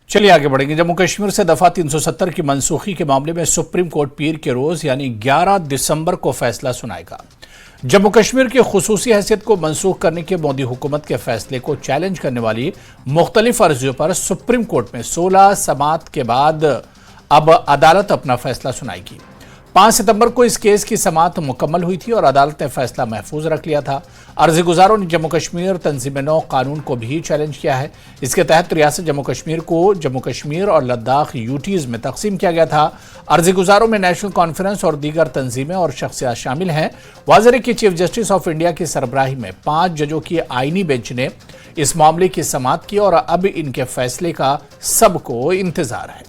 चलिए आगे बढ़ेंगे। जम्मू कश्मीर से दफा 370 की मनसूखी के मामले में सुप्रीम कोर्ट पीर के रोज यानी 11 दिसंबर को फैसला सुनाएगा। जम्मू कश्मीर की खुसूसी हैसियत को मनसूख करने के मोदी हुकूमत के फैसले को चैलेंज करने वाली मुख्तलिफ अर्जियों पर सुप्रीम कोर्ट में 16 समाअत के बाद अब अदालत अपना फैसला सुनाएगी। 5 सितंबर को इस केस की समाअत मुकम्मल हुई थी और अदालत ने फैसला महफूज रख लिया था। अर्जी गुजारों ने जम्मू कश्मीर तंजीम नौ कानून को भी चैलेंज किया है। इसके तहत रियासत जम्मू कश्मीर को जम्मू कश्मीर और लद्दाख यूटीज में तकसीम किया गया था। अर्जी गुजारों में नेशनल कॉन्फ्रेंस और दीगर तंजीमें और शख्सियात शामिल हैं। वाज़ेह की चीफ जस्टिस ऑफ इंडिया की सरबराही में 5 जजों की आईनी बेंच ने इस मामले की समाअत की और अब इनके फैसले का सबको इंतजार है।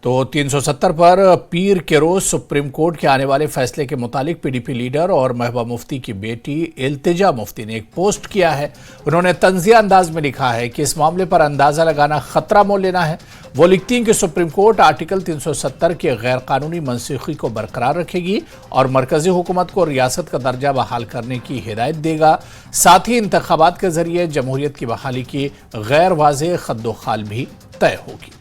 तो 370 पर पीर के रोज सुप्रीम कोर्ट के आने वाले फैसले के मुतालिक पीडीपी लीडर और महबूबा मुफ्ती की बेटी इल्तिजा मुफ्ती ने एक पोस्ट किया है। उन्होंने तंजिया अंदाज में लिखा है कि इस मामले पर अंदाजा लगाना खतरा मोल लेना है। वो लिखती हैं कि सुप्रीम कोर्ट आर्टिकल 370 के गैर कानूनी मनसूखी को बरकरार रखेगी और मरकजी हुकूमत को रियासत का दर्जा बहाल करने की हिदायत देगा। साथ ही इंतखाबात के जरिए जमहूरियत की बहाली की गैर वाज़ेह खद्दोखाल भी तय होगी।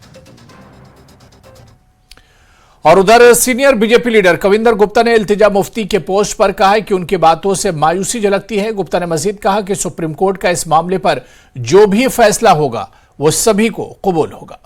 और उधर senior BJP leader Kavinder Gupta ने इल्तिजा मुफ्ती के पोस्ट पर कहा है कि उनकी बातों से मायूसी झलकती है। गुप्ता ने मजीद कहा कि सुप्रीम कोर्ट का इस मामले पर जो भी फैसला होगा वो सभी को कबूल होगा।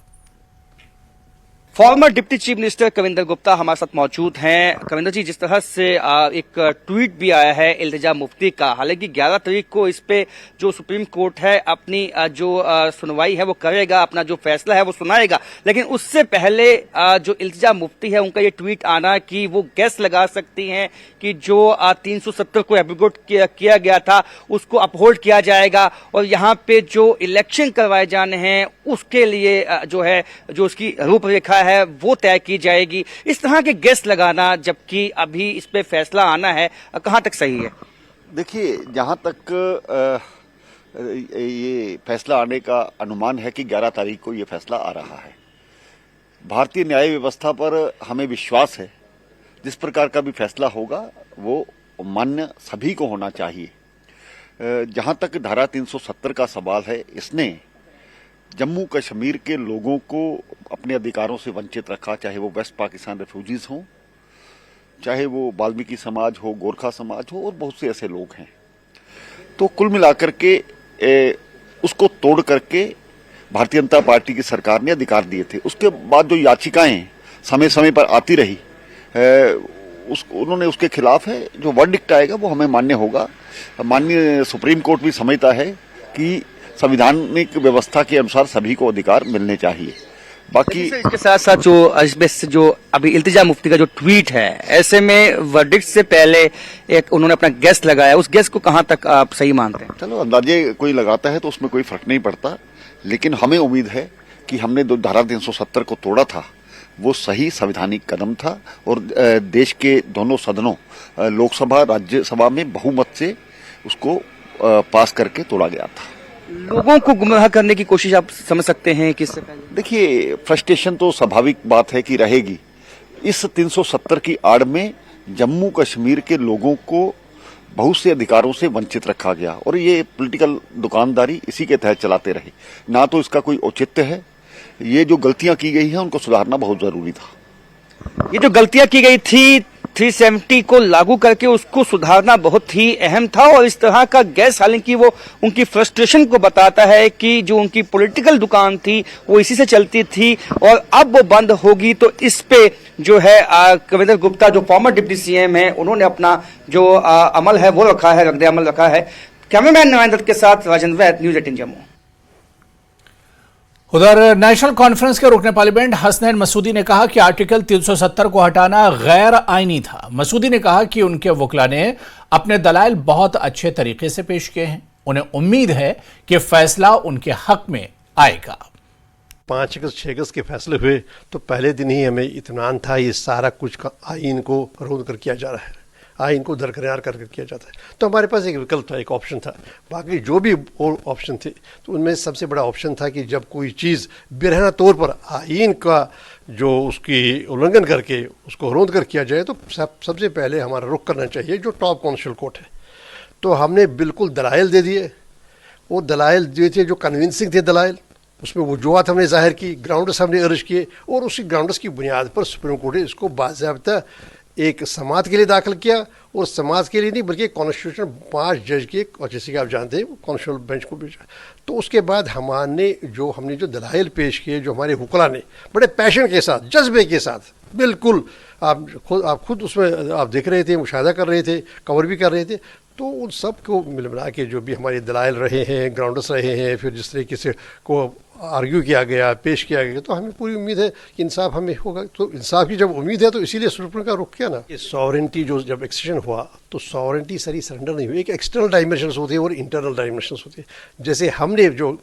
Farmer deputy chief minister Kavinder Gupta हमारे साथ मौजूद हैं। कविंदर जी, जिस तरह से एक ट्वीट भी आया है इल्तिजा मुफ्ती का, हालांकि 11 तारीख को इस पे जो सुप्रीम कोर्ट है अपनी जो सुनवाई है वो करेगा, अपना जो फैसला है वो सुनाएगा, लेकिन उससे पहले जो इल्तिजा मुफ्ती है उनका ये ट्वीट आना कि वो गैस लगा सकती हैं कि जो 370 को एब्रोगेट किया गया था उसको अपहोल्ड किया जाएगा और यहाँ पे जो इलेक्शन करवाए जाने हैं उसके लिए जो है जो उसकी रूपरेखा है वो तय की जाएगी। इस तरह के गेस लगाना जबकि अभी इस पे फैसला आना है, कहां तक सही है? देखिए, जहां तक ये फैसला आने का अनुमान है कि 11 तारीख को ये फैसला आ रहा है। भारतीय न्याय व्यवस्था पर हमें विश्वास है। जिस प्रकार का भी फैसला होगा वो मान्य सभी को होना चाहिए। जहां तक धारा 370 का सवाल है, इसने जम्मू कश्मीर के लोगों को अपने अधिकारों से वंचित रखा, चाहे वो वेस्ट पाकिस्तान रेफ्यूजीज हों, चाहे वो वाल्मीकि समाज हो, गोरखा समाज हो और बहुत से ऐसे लोग हैं। तो कुल मिलाकर के उसको तोड़ करके भारतीय जनता पार्टी की सरकार ने अधिकार दिए थे। उसके बाद जो याचिकाएं समय समय पर आती रही, उन्होंने उसके खिलाफ है। जो वर्डिक्ट आएगा वो हमें मान्य होगा। माननीय सुप्रीम कोर्ट भी समझता है कि संविधानिक व्यवस्था के अनुसार सभी को अधिकार मिलने चाहिए। बाकी इसके साथ साथ जो अभी इल्तिजा मुफ्ती का जो ट्वीट है, ऐसे में वर्डिक्ट से पहले एक उन्होंने अपना गेस लगाया, उस गेस को कहां तक आप सही मानते हैं? चलो, अंदाजे कोई लगाता है तो उसमें कोई फर्क नहीं पड़ता, लेकिन हमें उम्मीद है कि हमने जो धारा 370 को तोड़ा था वो सही संवैधानिक कदम था और देश के दोनों सदनों लोकसभा राज्यसभा में बहुमत से उसको पास करके तोड़ा गया था। लोगों को गुमराह करने की कोशिश आप समझ सकते हैं कि इससे पहले? देखिए, फ्रस्ट्रेशन तो स्वाभाविक बात है कि रहेगी। इस 370 की आड़ में जम्मू कश्मीर के लोगों को बहुत से अधिकारों से वंचित रखा गया और ये पॉलिटिकल दुकानदारी इसी के तहत चलाते रहे। ना तो इसका कोई औचित्य है। ये जो गलतियां की गई हैं उनको सुधारना बहुत जरूरी था। ये जो गलतियां की गई थी 370 को लागू करके उसको सुधारना बहुत ही अहम था और इस तरह का गैस, हालांकि वो उनकी फ्रस्ट्रेशन को बताता है कि जो उनकी पॉलिटिकल दुकान थी वो इसी से चलती थी और अब वो बंद होगी। तो इस पे जो है कविंदर गुप्ता जो फॉर्मर डिप्टी सीएम है उन्होंने अपना जो अमल है वो रखा है, रद्द-ए-अमल रखा है। कैमरामैन नवाइन दत्त के साथ राजेंद्र वैद, न्यूज़ 18 जम्मू। उधर नेशनल कॉन्फ्रेंस के रुकने पार्लियामेंट हसनैन मसूदी ने कहा कि आर्टिकल 370 को हटाना गैर आईनी था। मसूदी ने कहा कि उनके वकील ने अपने दलाइल बहुत अच्छे तरीके से पेश किए हैं। उन्हें उम्मीद है कि फैसला उनके हक में आएगा। 5 अगस्त 6 अगस्त के फैसले हुए तो पहले दिन ही हमें इत्मीनान था ये सारा कुछ आईन को रोक कर किया जा रहा है, आईन को दरकिनार कर किया जाता है। तो हमारे पास एक विकल्प था, एक ऑप्शन था। बाकी जो भी और ऑप्शन थे तो उनमें सबसे बड़ा ऑप्शन था कि जब कोई चीज़ बेरहना तौर पर आईन का जो उसकी उल्लंघन करके उसको रोक कर किया जाए तो सबसे पहले हमारा रुख करना चाहिए जो टॉप कॉन्स्टिट्यूशनल कोर्ट है। तो हमने बिल्कुल दलाइल दे दिए वो दलाइल जो थे, जो कन्विंसिंग थे दलाइल, उसमें वजूहत हमने जाहिर की, ग्राउंड्स हमने अर्ज किए, और उसी ग्राउंड्स की बुनियाद पर सुप्रीम कोर्ट ने इसको बाज़ाब्ता एक समाअत के लिए दाखिल किया, और समाअत के लिए नहीं बल्कि कॉन्स्टिट्यूशन 5 जज के, और जैसे कि आप जानते हैं कॉन्स्टिट्यूशनल बेंच को भेजा। तो उसके बाद हमने जो दलाइल पेश किए, जो हमारे हुक्ला ने बड़े पैशन के साथ, जज्बे के साथ, बिल्कुल आप खुद उसमें आप देख रहे थे, मुशाहिदा कर रहे थे, कवर भी कर रहे थे, तो उन सब को मिला के जो भी हमारे दलाइल रहे हैं, ग्राउंड्स रहे हैं, फिर जिस तरीके से को आर्ग्यू किया गया, पेश किया गया, तो हमें पूरी उम्मीद है कि इंसाफ हमें होगा। तो इंसाफ की जब उम्मीद है तो इसीलिए सुप्रीम का रुख किया ना। ये सॉवरेंटी जो जब एक्सटेंशन हुआ तो सॉवरेंटी सारी सरेंडर नहीं हुई, एक एक्सटर्नल डायमेंशंस होती है और इंटरनल डायमेंशंस होती है। जैसे हमने जो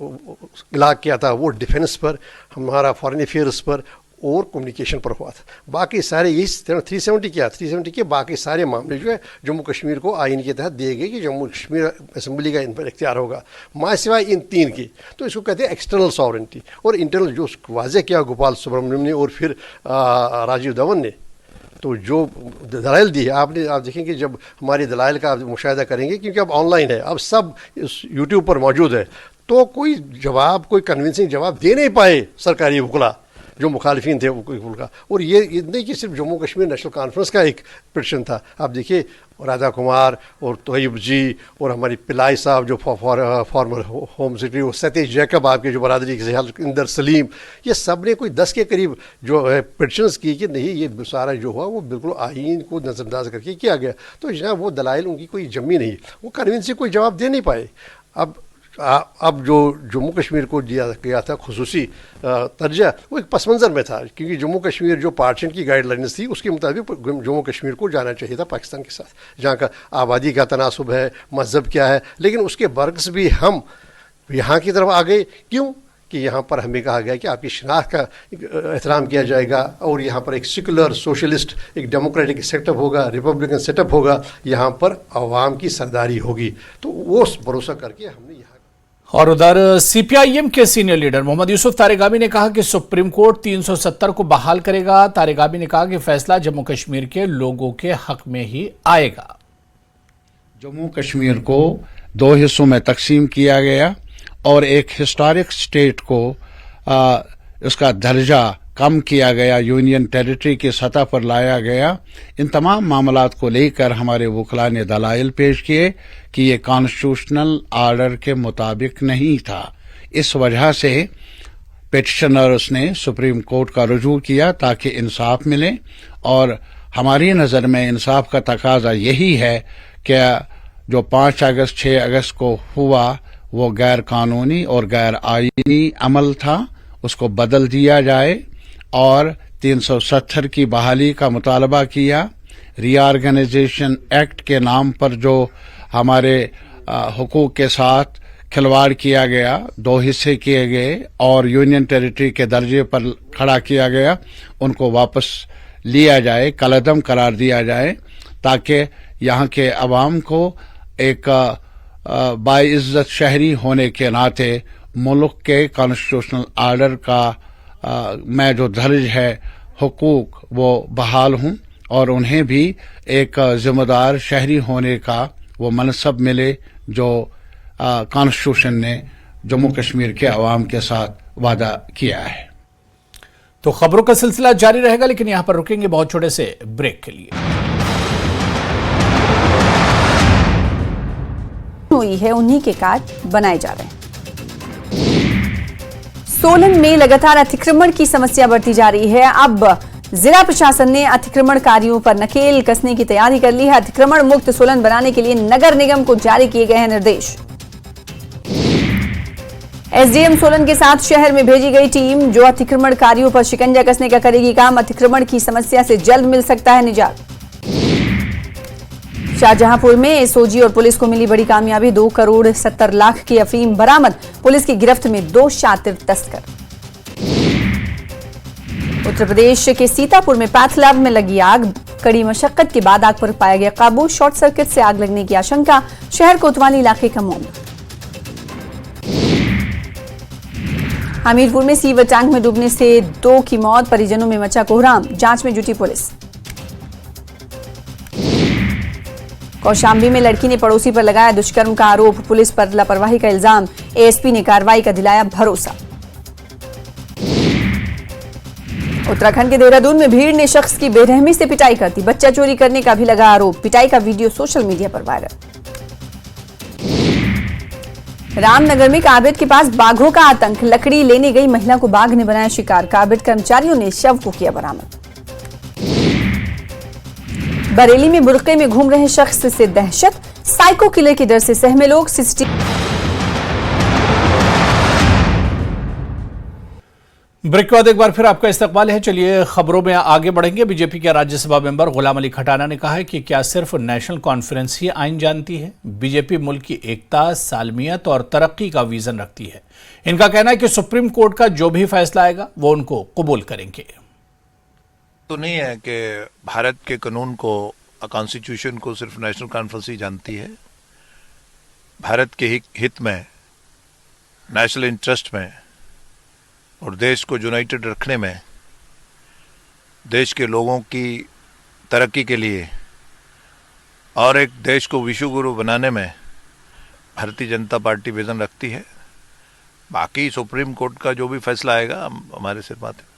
इलाक़ किया था वो डिफेंस पर, हमारा फॉरेन अफेयर्स पर और कम्युनिकेशन पर हुआ था। बाकी सारे यही 370 के बाकी सारे मामले जो है जम्मू कश्मीर को आइन के तहत दिए गए कि जम्मू कश्मीर असम्बली का इन पर इख्तियार होगा, माँ सिवाय इन 3 की। तो इसको कहते हैं एक्सटर्नल सॉवरेंटी। और इंटरनल जो वाज़े किया गोपाल सुब्रमण्यम ने और फिर राजीव धवन ने, तो जो दलाइल दी है आप देखेंगे, जब हमारी दलाइल का मुशाहिदा करेंगे, क्योंकि अब ऑनलाइन है, अब सब यूट्यूब पर मौजूद है, तो कोई कन्विंसिंग जवाब दे नहीं पाए सरकारी वकला जो मुखालिफिन थे उनका। और ये नहीं कि सिर्फ जम्मू कश्मीर नेशनल कॉन्फ्रेंस का एक पिटिशन था। आप देखिए राधा कुमार और तोयब जी और हमारी पिलाई साहब जो फॉर्मर होम सेक्रेटरी, और सतीश जैकब आपके जो बरादरी के इंदर सलीम, ये सब ने कोई 10 के करीब जो है पिटिशंस की कि नहीं ये सारा जो हुआ वो बिल्कुल आइन को नज़रअंदाज करके किया गया। तो जनाब वो दलाइल उनकी कोई जमी नहीं, वो कन्विंसिंग कोई जवाब दे नहीं पाए। अब जो जम्मू कश्मीर को दिया गया था खुसूसी दर्जा, वो एक पस मंज़र में था, क्योंकि जम्मू कश्मीर जो पार्टीशन की गाइडलाइंस थी उसके मुताबिक जम्मू कश्मीर को जाना चाहिए था पाकिस्तान के साथ, जहाँ का आबादी का तनासुब है, मज़हब क्या है। लेकिन उसके बरक्स भी हम यहाँ की तरफ आ गए। क्यों? कि यहाँ पर हमें कहा गया कि आपकी शनाख्त का एहतराम किया जाएगा, और यहाँ पर एक सेकुलर सोशलिस्ट एक डेमोक्रेटिक सेटअप होगा, रिपब्लिकन सेटअप होगा, यहाँ पर अवाम की सरदारी होगी। तो वो भरोसा करके हमने यहाँ। और उधर सीपीआईएम के सीनियर लीडर मोहम्मद यूसुफ तारिगामी ने कहा कि सुप्रीम कोर्ट 370 को बहाल करेगा। तारिगामी ने कहा कि फैसला जम्मू कश्मीर के लोगों के हक में ही आएगा। जम्मू कश्मीर को 2 हिस्सों में तकसीम किया गया और एक हिस्टोरिक स्टेट को उसका दर्जा कम किया गया, यूनियन टेरिटरी की सतह पर लाया गया। इन तमाम मामलात को लेकर हमारे वकला ने दलाइल पेश किए कि ये कॉन्स्टिट्यूशनल आर्डर के मुताबिक नहीं था। इस वजह से पिटिशनर्स ने सुप्रीम कोर्ट का रुजू किया ताकि इंसाफ मिले, और हमारी नज़र में इंसाफ का तकाजा यही है कि जो 5 अगस्त 6 अगस्त को हुआ वो गैर कानूनी और गैर आईनी अमल था, उसको बदल दिया जाए और 370 की बहाली का मुतालबा किया। रीऑर्गेनाइजेशन एक्ट के नाम पर जो हमारे हुकूक के साथ खिलवाड़ किया गया, 2 हिस्से किए गए और यूनियन टेरिटरी के दर्जे पर खड़ा किया गया, उनको वापस लिया जाए, कलअदम करार दिया जाए, ताकि यहाँ के अवाम को एक बाइज्जत शहरी होने के नाते मुल्क के कॉन्स्टिट्यूशनल आर्डर का में जो दर्ज है हुकूक वो बहाल हों, और उन्हें भी एक जिम्मेदार शहरी होने का वो मनसब मिले जो कॉन्स्टिट्यूशन ने जम्मू कश्मीर के अवाम के साथ वादा किया है। तो खबरों का सिलसिला जारी रहेगा, लेकिन यहां पर रुकेंगे बहुत छोटे से ब्रेक के लिए। हुई है उन्हीं के कार्ड बनाए जा रहे हैं। सोलन में लगातार अतिक्रमण की समस्या बढ़ती जा रही है। अब जिला प्रशासन ने अतिक्रमणकारियों पर नकेल कसने की तैयारी कर ली है। अतिक्रमण मुक्त सोलन बनाने के लिए नगर निगम को जारी किए गए हैं निर्देश। एसडीएम सोलन के साथ शहर में भेजी गई टीम जो अतिक्रमणकारियों पर शिकंजा कसने का करेगी काम। अतिक्रमण की समस्या से जल्द मिल सकता है निजात। शाहजहांपुर में एसओजी और पुलिस को मिली बड़ी कामयाबी। 2 करोड़ 70 लाख की अफीम बरामद। पुलिस की गिरफ्त में 2 शातिर तस्कर। उत्तर प्रदेश के सीतापुर में पैथ लैब में लगी आग। कड़ी मशक्कत के बाद आग पर पाया गया काबू। शॉर्ट सर्किट से आग लगने की आशंका। शहर कोतवाली इलाके का मौन। हमीरपुर में सीवर टैंक में डूबने से 2 की मौत। परिजनों में मचा कोहराम। जांच में जुटी पुलिस। कौशाम्बी में लड़की ने पड़ोसी पर लगाया दुष्कर्म का आरोप, पुलिस पर लापरवाही का इल्जाम, एएसपी ने कार्रवाई का दिलाया भरोसा। उत्तराखंड के देहरादून में भीड़ ने शख्स की बेरहमी से पिटाई कर दी, बच्चा चोरी करने का भी लगा आरोप, पिटाई का वीडियो सोशल मीडिया पर वायरल। रामनगर में काबिड के पास बाघों का आतंक, लकड़ी लेने गई महिला को बाघ ने बनाया शिकार, काबिड कर्मचारियों ने शव को किया बरामद। बरेली में बुर्के में घूम रहे शख्स से दहशत, साइको किलर के डर से सहमे लोग। ब्रेक के बाद एक बार फिर आपका इस्तकबाल है। चलिए खबरों में आगे बढ़ेंगे। बीजेपी के राज्यसभा मेंबर गुलाम अली खटाना ने कहा है कि क्या सिर्फ नेशनल कॉन्फ्रेंस ही आइन जानती है? बीजेपी मुल्क की एकता, सालमियत और तरक्की का विजन रखती है। इनका कहना है कि सुप्रीम कोर्ट का जो भी फैसला आएगा वो उनको कबूल करेंगे। तो नहीं है कि भारत के कानून को, कॉन्स्टिट्यूशन को सिर्फ नेशनल कॉन्फ्रेंस ही जानती है। भारत के हित में, नेशनल इंटरेस्ट में और देश को यूनाइटेड रखने में, देश के लोगों की तरक्की के लिए और एक देश को विश्व गुरु बनाने में भारतीय जनता पार्टी विजन रखती है। बाकी सुप्रीम कोर्ट का जो भी फैसला आएगा हमारे सिर बात है।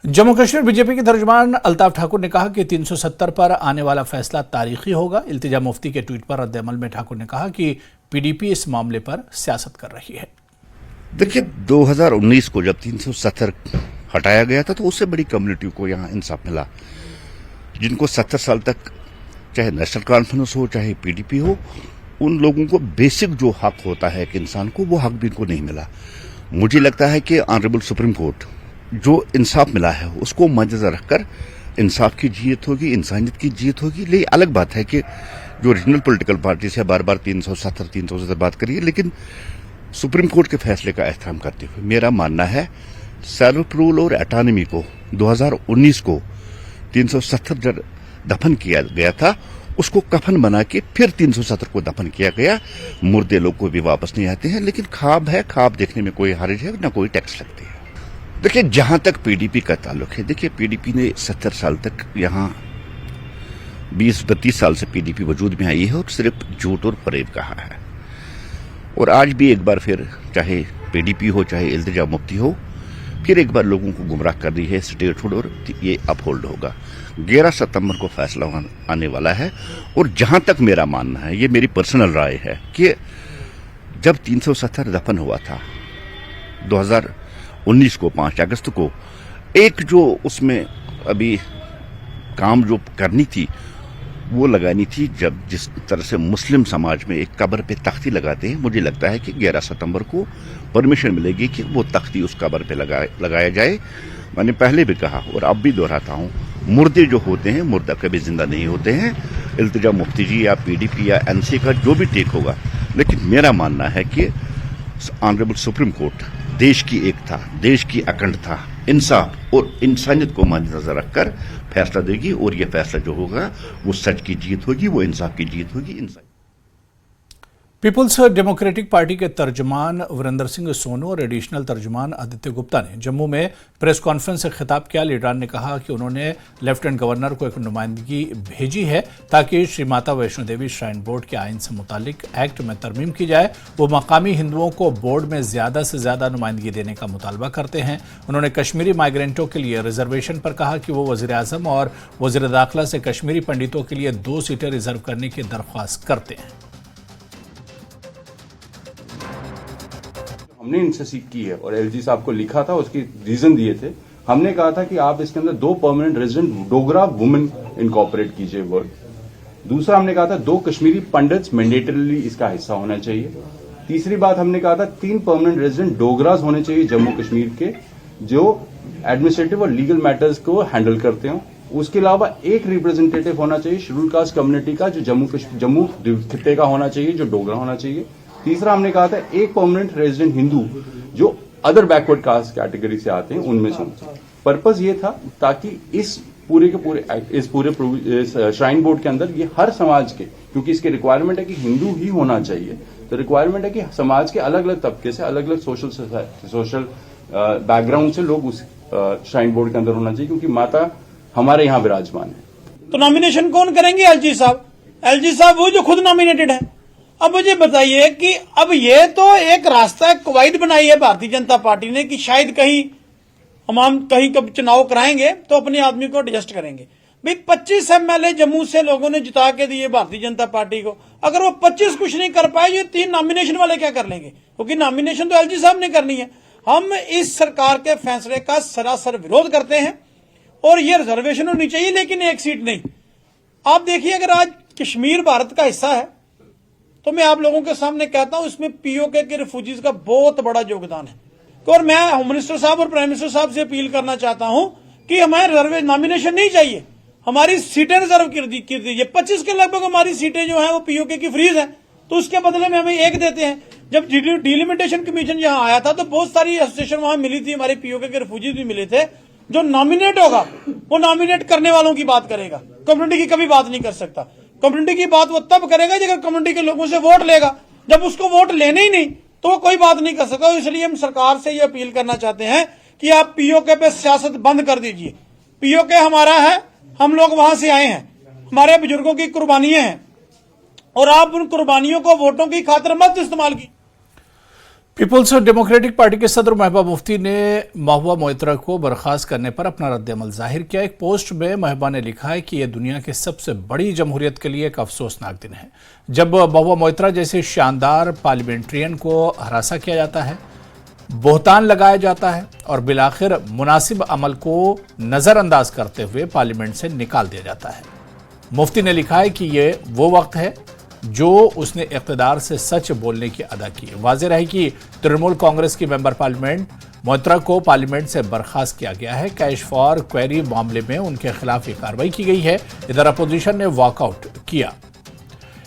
जम्मू कश्मीर बीजेपी के तर्जुमान अल्ताफ ठाकुर ने कहा कि 370 पर आने वाला फैसला तारीखी होगा। इल्तिजा मुफ्ती के ट्वीट पर रद्द-ए-अमल में ठाकुर ने कहा कि पीडीपी इस मामले पर सियासत कर रही है। देखिए, 2019 को जब 370 हटाया गया था तो उससे बड़ी कम्युनिटी को यहाँ इंसाफ मिला। जिनको 70 साल तक चाहे नेशनल कॉन्फ्रेंस हो चाहे पीडीपी हो, उन लोगों को बेसिक जो हक होता है एक इंसान को, वो हक भी इनको नहीं मिला। मुझे लगता है कि ऑनरेबल सुप्रीम कोर्ट जो इंसाफ मिला है उसको मद्देनजर रखकर इंसाफ की जीत होगी, इंसानियत की जीत होगी। लेकिन अलग बात है कि जो रीजनल पॉलिटिकल पार्टी से बार बार 370 बात करिए, लेकिन सुप्रीम कोर्ट के फैसले का एहतराम करते हुए मेरा मानना है सेल्फ रूल और ऑटोनॉमी को 2019 को 370 जब दफन किया गया था, उसको कफन बना के फिर 370 को दफन किया गया। मुर्दे लोग को भी वापस नहीं आते हैं, लेकिन ख्वाब है, ख्वाब देखने में कोई हर्ज है ना कोई टैक्स लगती है। देखिए, जहां तक पीडीपी का ताल्लुक है, देखिए पीडीपी ने 70 साल तक यहां 20-32 साल से पीडीपी वजूद में आई है और सिर्फ झूठ और फरेब कहा है। और आज भी एक बार फिर, चाहे पीडीपी हो चाहे इल्तिजा मुफ्ती हो, फिर एक बार लोगों को गुमराह कर रही है स्टेटहुड, और ये अपहोल्ड होगा। 11 सितंबर को फैसला आने वाला है। और जहां तक मेरा मानना है, ये मेरी पर्सनल राय है कि जब 370 दफन हुआ था 2019 को 5 अगस्त को, एक जो उसमें अभी काम जो करनी थी वो लगानी थी, जब जिस तरह से मुस्लिम समाज में एक कब्र पे तख्ती लगाते हैं, मुझे लगता है कि 11 सितंबर को परमिशन मिलेगी कि वो तख्ती उस कब्र पे लगाया जाए। मैंने पहले भी कहा और अब भी दोहराता हूँ, मुर्दे जो होते हैं मुर्दा कभी जिंदा नहीं होते हैं। इल्तिजा मुफ्ती जी या पीडीपी या एनसी का जो भी टेक होगा, लेकिन मेरा मानना है कि ऑनरेबल सुप्रीम कोर्ट देश की एकता, देश की अखंडता, इंसाफ और इंसानियत को मद्देनजर रखकर फैसला देगी। और यह फैसला जो होगा वो सच की जीत होगी, वो इंसाफ की जीत होगी। पीपुल्स डेमोक्रेटिक पार्टी के तर्जुमान वीरेंद्र सिंह सोनू और एडिशनल तर्जुमान आदित्य गुप्ता ने जम्मू में प्रेस कॉन्फ्रेंस से खिताब किया। लीडरान ने कहा कि उन्होंने लेफ्टिनेंट गवर्नर को एक नुमाइंदगी भेजी है ताकि श्री माता वैष्णो देवी श्राइन बोर्ड के आइन से मुतालिक एक्ट में तरमीम की जाए। वो मकामी हिंदुओं को बोर्ड में ज्यादा से ज्यादा नुमाइंदगी देने का मुतालबा करते हैं। उन्होंने कश्मीरी माइग्रेंटों के लिए रिजर्वेशन पर कहा कि वो वजीर आजम और वजीर दाखिला से कश्मीरी पंडितों के लिए 2 सीटें रिजर्व करने की दरख्वास्त करते हैं। हमने इनसे सीख की है और एलजी साहब को लिखा था, उसकी रीजन दिए थे। हमने कहा था कि आप इसके अंदर 2 permanent resident Dogra women incorporate कीजिए वर्ड। दूसरा हमने कहा था 2 कश्मीरी पंडित्स मैंडेटरीली इसका हिस्सा होना चाहिए। तीसरी बात हमने कहा था 3 परमानेंट रेजिडेंट डोगरास होने चाहिए जम्मू कश्मीर के, जो एडमिनिस्ट्रेटिव और लीगल मैटर्स को हैंडल करते हो। उसके अलावा एक रिप्रेजेंटेटिव होना चाहिए शेड्यूल कास्ट कम्युनिटी का, जो जम्मू खित्ते का होना चाहिए, जो डोगरा होना चाहिए। तीसरा हमने कहा था 1 परमानेंट रेजिडेंट हिंदू जो अदर बैकवर्ड कास्ट कैटेगरी से आते हैं उनमें से। पर्पस ये था ताकि इस पूरे श्राइन बोर्ड के अंदर ये हर समाज के, क्योंकि इसकी रिक्वायरमेंट है कि हिंदू ही होना चाहिए, तो रिक्वायरमेंट है कि समाज के अलग अलग तबके से, अलग अलग सोशल बैकग्राउंड से लोग उस श्राइन बोर्ड के अंदर होना चाहिए, क्योंकि माता हमारे यहाँ विराजमान है। तो नॉमिनेशन कौन करेंगे एलजी साहब? एलजी साहब वो जो खुद नॉमिनेटेड है। अब मुझे बताइए कि अब ये तो एक रास्ता कवायद बनाई है भारतीय जनता पार्टी ने कि शायद कहीं हम कहीं कब चुनाव कराएंगे तो अपने आदमी को एडजस्ट करेंगे। भाई 25 एमएलए जम्मू से लोगों ने जिता के दिए भारतीय जनता पार्टी को, अगर वो 25 कुछ नहीं कर पाए, ये 3 नॉमिनेशन वाले क्या कर लेंगे? क्योंकि नॉमिनेशन तो एलजी साहब ने करनी है। हम इस सरकार के फैसले का सरासर विरोध करते हैं और ये रिजर्वेशन होनी चाहिए, लेकिन एक सीट नहीं। आप देखिए, अगर आज कश्मीर भारत का हिस्सा है तो मैं आप लोगों के सामने कहता हूं इसमें पीओके के रिफ्यूजीज का बहुत बड़ा योगदान है। और मैं होम मिनिस्टर साहब और प्राइम मिनिस्टर साहब से अपील करना चाहता हूं कि हमें रिजर्वेशन नॉमिनेशन नहीं चाहिए, हमारी सीटें रिजर्व कर दीजिए। 25 के लगभग हमारी सीटें जो हैं वो पीओके की फ्रीज हैं, तो उसके बदले में हमें एक देते हैं। जब डिलिमिटेशन कमीशन यहां आया था तो बहुत सारी एसोसिएशन वहां मिली थी, हमारे पीओके के रिफ्यूजीज भी मिले थे। जो नॉमिनेट होगा वो नॉमिनेट करने वालों की बात करेगा, कम्युनिटी की कभी बात नहीं कर सकता। कम्युनिटी की बात वो तब करेगा जब कम्युनिटी के लोगों से वोट लेगा, जब उसको वोट लेने ही नहीं तो वो कोई बात नहीं कर सकता। इसलिए हम सरकार से ये अपील करना चाहते हैं कि आप पीओके पे सियासत बंद कर दीजिए। पीओके हमारा है, हम लोग वहां से आए हैं, हमारे बुजुर्गों की कुर्बानियां हैं और आप उन कुर्बानियों को वोटों की खातिर मत इस्तेमाल की। पीपुल्स डेमोक्रेटिक पार्टी के सदर महबूबा मुफ्ती ने महबूबा मोइत्रा को बर्खास्त करने पर अपना रद्द-ए-अमल जाहिर किया। एक पोस्ट में महबूबा ने लिखा है कि यह दुनिया की सबसे बड़ी जमहूरियत के लिए एक अफसोसनाक दिन है, जब महबूबा मोइत्रा जैसे शानदार पार्लियामेंट्रियन को हरासा किया जाता है, बोहतान लगाया जाता है और बिलाखिर मुनासिब अमल को नजरअंदाज करते हुए पार्लियामेंट से निकाल दिया जाता है। मुफ्ती ने लिखा है कि यह वो वक्त है जो उसने इक़्तिदार से सच बोलने की अदा की। वाज़ेह है कि तृणमूल कांग्रेस की मेंबर पार्लियामेंट मोइत्रा को पार्लियामेंट से बर्खास्त किया गया है। कैश फॉर क्वेरी मामले में उनके खिलाफ ये कार्रवाई की गई है। इधर अपोजिशन ने वॉकआउट किया।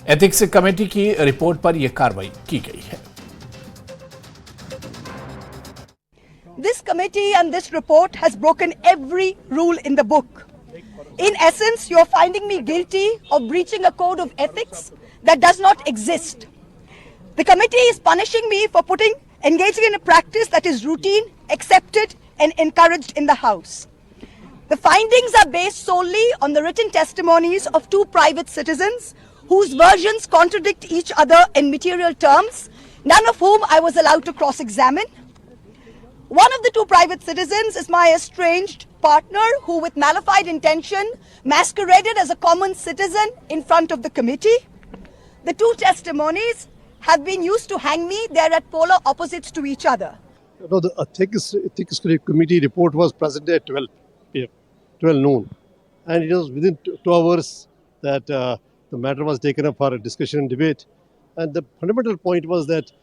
एथिक्स कमेटी की रिपोर्ट पर यह कार्रवाई की गई है। This committee and this report has broken every rule in the book. In essence, you are finding me guilty of breaching a code of ethics that does not exist. The committee is punishing me for engaging in a practice that is routine, accepted and encouraged in the House. The findings are based solely on the written testimonies of 2 private citizens whose versions contradict each other in material terms, none of whom I was allowed to cross-examine. One of the 2 private citizens is my estranged partner who, with malified intention, masqueraded as a common citizen in front of the committee. The 2 testimonies have been used to hang me. They are at polar opposites to each other. No, the ethics committee report was presented at 12 p.m., 12 noon. And it was within 2 hours that the matter was taken up for a discussion and debate. And the fundamental point was that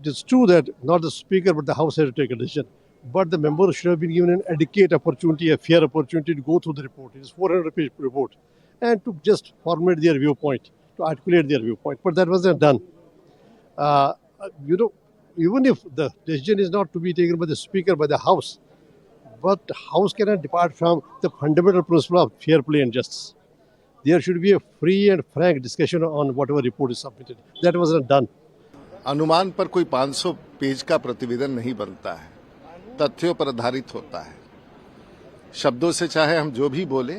it's true that not the speaker but the House had to take a decision. But the members should have been given an adequate opportunity, a fair opportunity to go through the report. It is a 400-page report. And to just formulate their viewpoint, to articulate their viewpoint. But that wasn't done. Even if the decision is not to be taken by the speaker, by the House, but the House cannot depart from the fundamental principle of fair play and justice. There should be a free and frank discussion on whatever report is submitted. That wasn't done. अनुमान पर कोई 500 page का प्रतिवेदन नहीं बनता है, तथ्यों पर आधारित होता है। शब्दों से चाहे हम जो भी बोले,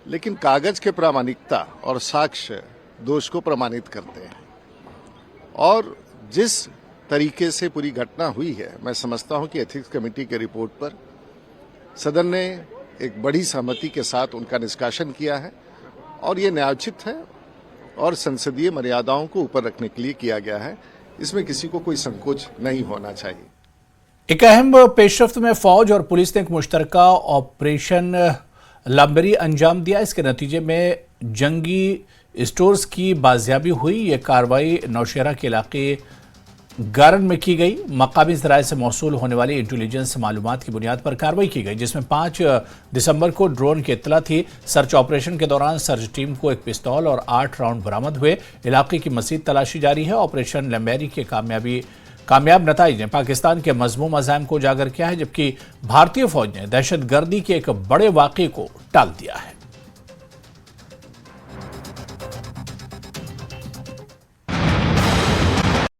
लेकिन कागज के प्रामाणिकता और साक्ष्य दोष को प्रमाणित करते हैं। और जिस तरीके से पूरी घटना हुई है, मैं समझता हूं कि एथिक्स कमेटी के रिपोर्ट पर सदन ने एक बड़ी सहमति के साथ उनका निष्कासन किया है और ये न्यायोचित है और संसदीय मर्यादाओं को ऊपर रखने के लिए किया गया है। इसमें किसी को कोई संकोच नहीं होना चाहिए। एक अहम पेशरफ्त में फौज और पुलिस ने एक मुश्तरका ऑपरेशन लांबरी अंजाम दिया। इसके नतीजे में जंगी स्टोर्स की बाजियाबी हुई। ये कार्रवाई नौशेरा के इलाके गारन में की गई। मकामी ज़राए से मौसूल होने वाली इंटेलिजेंस मालूमात की बुनियाद पर कार्रवाई की गई, जिसमें 5 दिसंबर को ड्रोन की इत्तला थी। सर्च ऑपरेशन के दौरान सर्च टीम को एक पिस्तौल और 8 राउंड बरामद हुए। इलाके की मज़ीद तलाशी जारी है। ऑपरेशन लंबेरी के कामयाब नताइज ने पाकिस्तान के मज़मूम अज़ाइम को उजागर किया है, जबकि भारतीय फौज ने दहशतगर्दी के एक बड़े वाक़े को टाल दिया है।